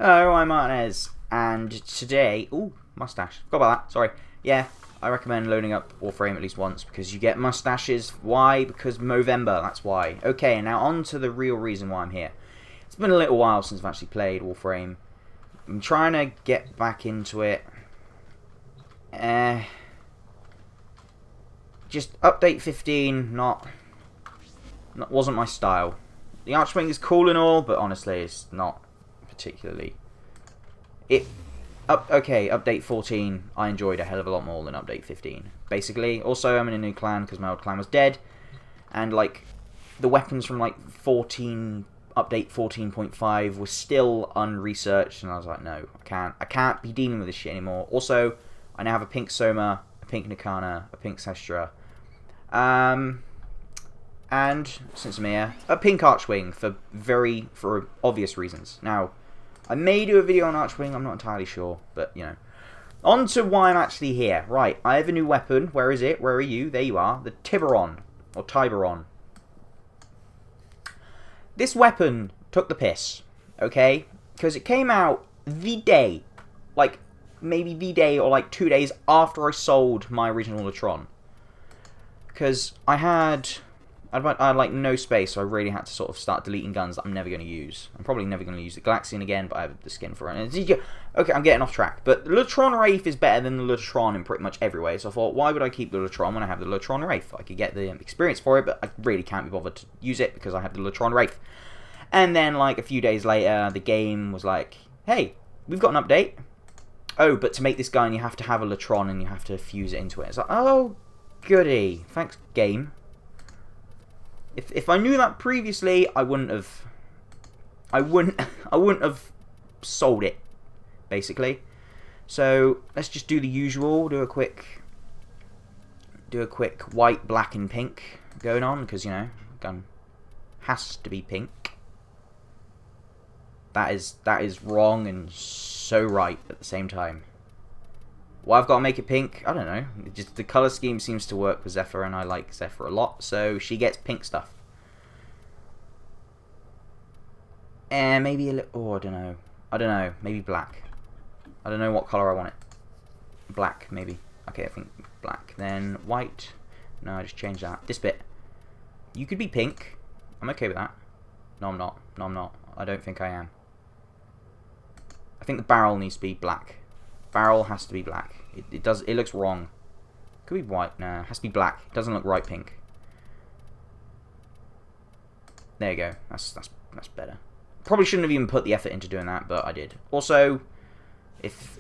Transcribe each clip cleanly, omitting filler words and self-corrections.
Hello, I'm Martinez, and today... Ooh, mustache. Forgot about that, sorry. Yeah, I recommend loading up Warframe at least once, because you get mustaches. Why? Because Movember, that's why. Okay, now on to the real reason why I'm here. It's been a little while since I've actually played Warframe. I'm trying to get back into it. Just update 15, wasn't my style. The Archwing is cool and all, but honestly, it's not particularly. Okay, update 14, I enjoyed a hell of a lot more than update 15. Basically, also I'm in a new clan because my old clan was dead, and like the weapons from like update 14.5 were still unresearched, and I was like, no, I can't be dealing with this shit anymore. Also, I now have a pink Soma, a pink Nikana, a pink Sestra, and since I'm here, a pink Archwing for obvious reasons. Now, I may do a video on Archwing, I'm not entirely sure, but you know. On to why I'm actually here. Right, I have a new weapon. Where is it? Where are you? There you are. The Tiberon, or Tiberon. This weapon took the piss, okay? Because it came out the day, like maybe the day or like 2 days after I sold my original Latron. Because I had like no space, so I really had to sort of start deleting guns that I'm never going to use. I'm probably never going to use the Galaxian again, but I have the skin for it. Okay, I'm getting off track. But the Latron Wraith is better than the Latron in pretty much every way, so I thought, why would I keep the Latron when I have the Latron Wraith? I could get the experience for it, but I really can't be bothered to use it because I have the Latron Wraith. And then, like, a few days later, the game was like, hey, we've got an update. Oh, but to make this gun, you have to have a Latron and you have to fuse it into it. It's like, oh, goody. Thanks, game. If I knew that previously, I wouldn't have sold it, basically. So let's just do the usual. Do a quick white, black, and pink going on, because you know, gun has to be pink. That is wrong and so right at the same time. Why I've got to make it pink, I don't know. Just the colour scheme seems to work for Zephyr, and I like Zephyr a lot, so she gets pink stuff. And maybe a little... Oh, I don't know. Maybe black. I don't know what colour I want it. Black, maybe. Okay, I think black. Then white. No, I just changed that. This bit. You could be pink. I'm okay with that. No, I'm not. No, I'm not. I don't think I am. I think the barrel needs to be black. Barrel has to be black. It looks wrong. Could be white. No, it has to be black. It doesn't look right pink. There you go. That's better. Probably shouldn't have even put the effort into doing that, but I did. Also, if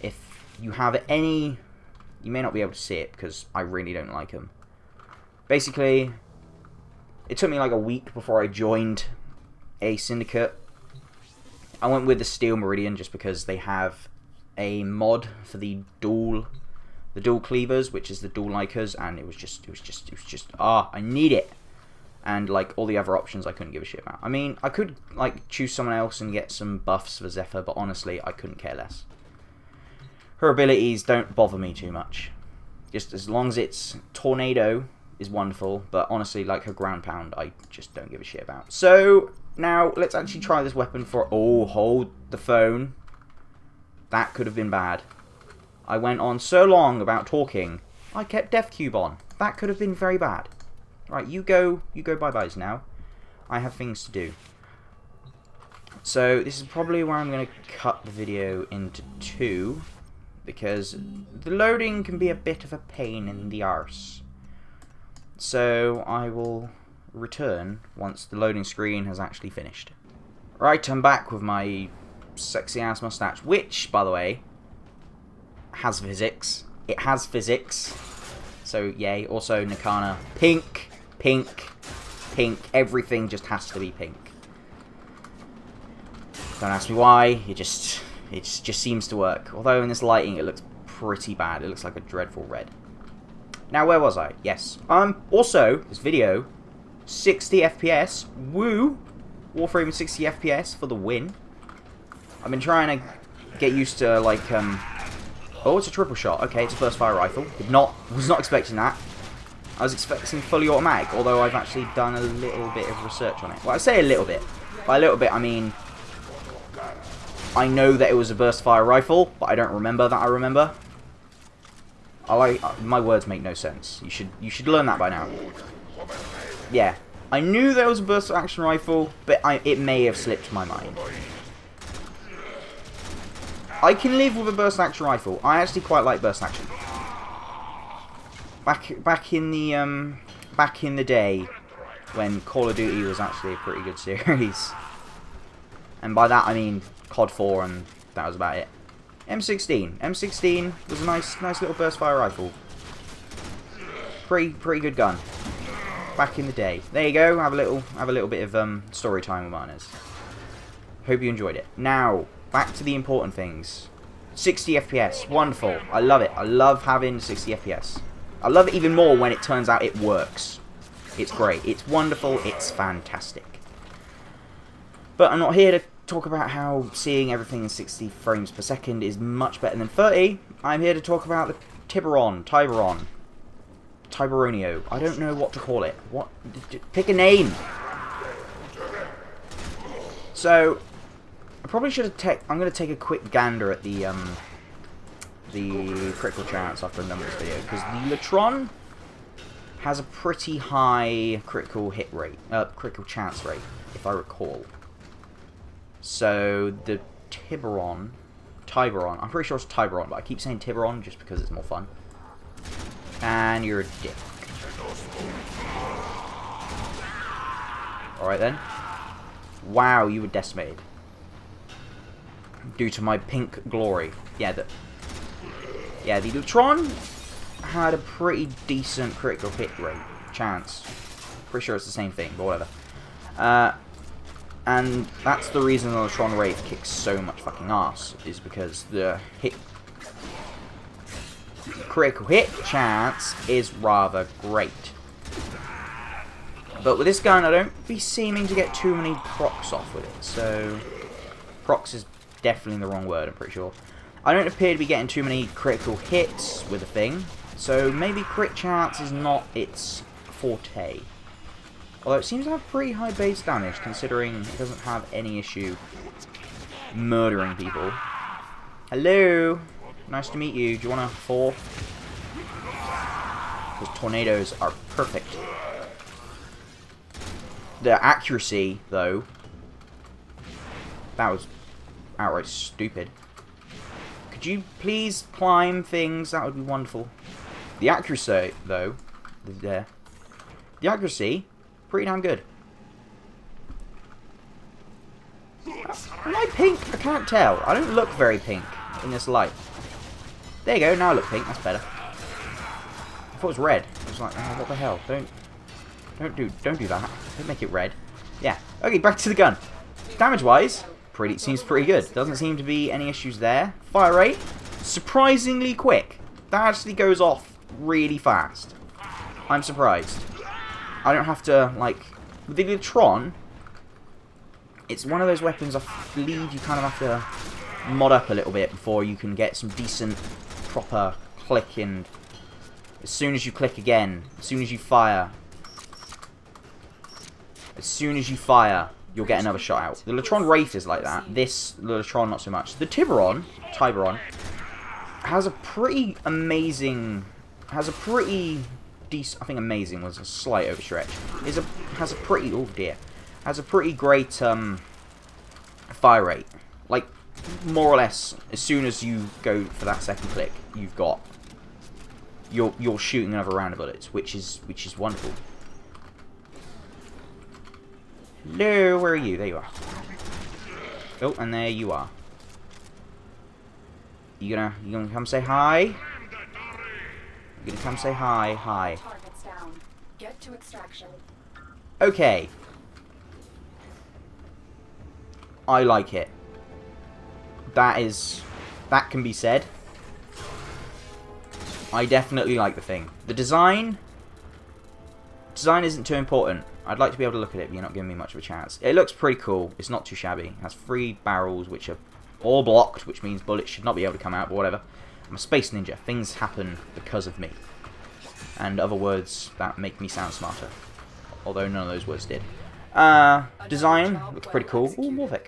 you have any, you may not be able to see it because I really don't like them. Basically, it took me like a week before I joined a syndicate. I went with the Steel Meridian just because they have a mod for the dual cleavers, which is the dual Likers, and it was just I need it. And like all the other options I couldn't give a shit about. I mean, I could like choose someone else and get some buffs for Zephyr, but honestly, I couldn't care less. Her abilities don't bother me too much. Just as long as it's Tornado is wonderful, but honestly, like her Ground Pound, I just don't give a shit about. So now let's actually try this weapon for... Oh, hold the phone. That could have been bad. I went on so long about talking, I kept Death Cube on. That could have been very bad. Right, you go bye-byes now. I have things to do. So this is probably where I'm going to cut the video into two, because the loading can be a bit of a pain in the arse. So I will return once the loading screen has actually finished. Right, I'm back with my sexy ass mustache, which, by the way, has physics. It has physics. So yay. Also Nikana, pink. Everything just has to be pink. Don't ask me why. It just seems to work. Although in this lighting it looks pretty bad. It looks like a dreadful red. Now where was I? Yes. Also this video, 60 FPS. Woo! Warframe with 60 FPS for the win. I've been trying to get used to like oh, it's a triple shot. Okay, it's a burst fire rifle. Was not expecting that. I was expecting fully automatic, although I've actually done a little bit of research on it. Well, I say a little bit. By a little bit, I mean I know that it was a burst fire rifle, but I don't remember that I remember. My words make no sense. You should learn that by now. Yeah. I knew there was a burst action rifle, but it may have slipped my mind. I can live with a burst action rifle. I actually quite like burst action. Back in the day when Call of Duty was actually a pretty good series. And by that I mean COD 4, and that was about it. M16. M16 was a nice little burst fire rifle. Pretty good gun. Back in the day. There you go. Have a little bit of story time with Martinez. Hope you enjoyed it. Now back to the important things. 60 FPS. Wonderful. I love it. I love having 60 FPS. I love it even more when it turns out it works. It's great. It's wonderful. It's fantastic. But I'm not here to talk about how seeing everything in 60 frames per second is much better than 30. I'm here to talk about the Tiberonio. I don't know what to call it. What? Pick a name. So, I probably should have I'm going to take a quick gander at the critical chance after I've done this video, because the Latron has a pretty high critical hit rate, critical chance rate, if I recall. So the Tiberon, I'm pretty sure it's Tiberon, but I keep saying Tiberon just because it's more fun. And you're a dick. Alright then. Wow, you were decimated. Due to my pink glory. Yeah, the Latron had a pretty decent critical hit rate chance. Pretty sure it's the same thing, but whatever. And that's the reason the Latron Wraith kicks so much fucking ass, is because the critical hit chance is rather great. But with this gun, I don't be seeming to get too many procs off with it. So, procs is definitely the wrong word, I'm pretty sure. I don't appear to be getting too many critical hits with the thing, so maybe crit chance is not its forte. Although it seems to have pretty high base damage, considering it doesn't have any issue murdering people. Hello! Nice to meet you. Do you want a fall? Because tornadoes are perfect. The accuracy, though, that was outright stupid. Could you please climb things? That would be wonderful. The accuracy, though, the accuracy, pretty damn good. Am I pink? I can't tell. I don't look very pink in this light. There you go. Now I look pink. That's better. I thought it was red. I was like, oh, what the hell? Don't do that. Don't make it red. Yeah. Okay, back to the gun. Damage-wise, seems pretty good. Doesn't seem to be any issues there. Fire rate, surprisingly quick. That actually goes off really fast. I'm surprised. I don't have to, like, with the Latron, it's one of those weapons I believe you kind of have to mod up a little bit before you can get some decent, proper click, and as soon as you click again, as soon as you fire, you'll get another shot out. The Latron Wraith is like that. The Latron not so much. The Tiberon, has a pretty amazing, decent, I think amazing was a slight overstretch. Has a pretty great fire rate. Like, more or less, as soon as you go for that second click, you're shooting another round of bullets, which is wonderful. Hello, where are you? There you are. Oh, and there you are. You gonna come say hi? You gonna come say hi? Hi. Targets down. Get to extraction. Okay. I like it. That can be said. I definitely like the thing. The design isn't too important. I'd like to be able to look at it, but you're not giving me much of a chance. It looks pretty cool. It's not too shabby. It has 3 barrels, which are all blocked, which means bullets should not be able to come out, but whatever. I'm a space ninja. Things happen because of me. And other words that make me sound smarter. Although none of those words did. Design looks pretty cool. Ooh, Morvic.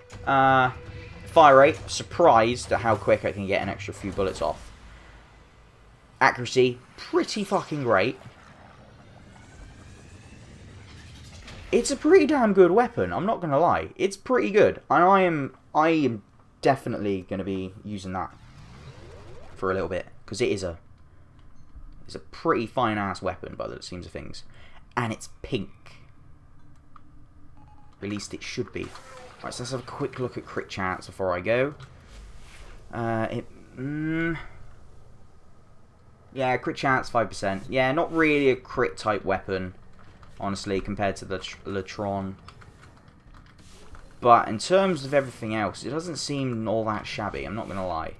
Fire rate, surprised at how quick I can get an extra few bullets off. Accuracy, pretty fucking great. It's a pretty damn good weapon, I'm not going to lie. It's pretty good. And I am definitely going to be using that for a little bit. Because it's a pretty fine-ass weapon by the seams of things. And it's pink. At least it should be. Right, so let's have a quick look at crit chance before I go. Yeah, crit chance 5%. Yeah, not really a crit type weapon, honestly, compared to the Latron. But in terms of everything else, it doesn't seem all that shabby, I'm not going to lie.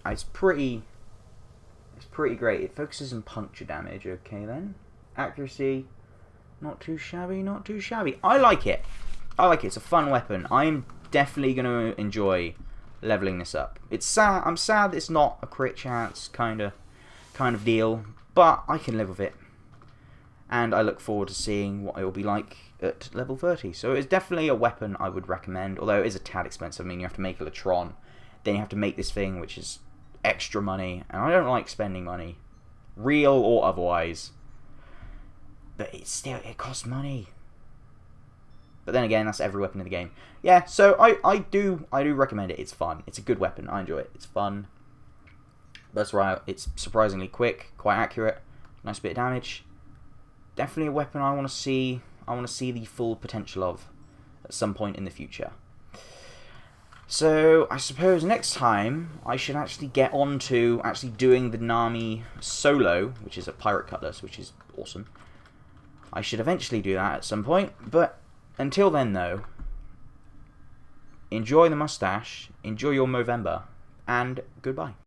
It's pretty great. It focuses on puncture damage, okay then. Accuracy, not too shabby, not too shabby. I like it. I like it. It's a fun weapon. I'm definitely going to enjoy leveling this up. It's sad. I'm sad it's not a crit chance kind of deal, but I can live with it. And I look forward to seeing what it will be like at level 30. So it's definitely a weapon I would recommend, although it is a tad expensive. I mean, you have to make a Latron, then you have to make this thing, which is extra money, and I don't like spending money, real or otherwise. But it costs money. But then again, that's every weapon in the game. Yeah, so I do recommend it. It's fun. It's a good weapon. I enjoy it. It's fun. That's right. It's surprisingly quick, quite accurate, nice bit of damage. Definitely a weapon I want to see. I want to see the full potential of at some point in the future. So I suppose next time I should actually get on to actually doing the Nami solo, which is a pirate cutlass, which is awesome. I should eventually do that at some point, but until then though, enjoy the mustache, enjoy your Movember, and goodbye.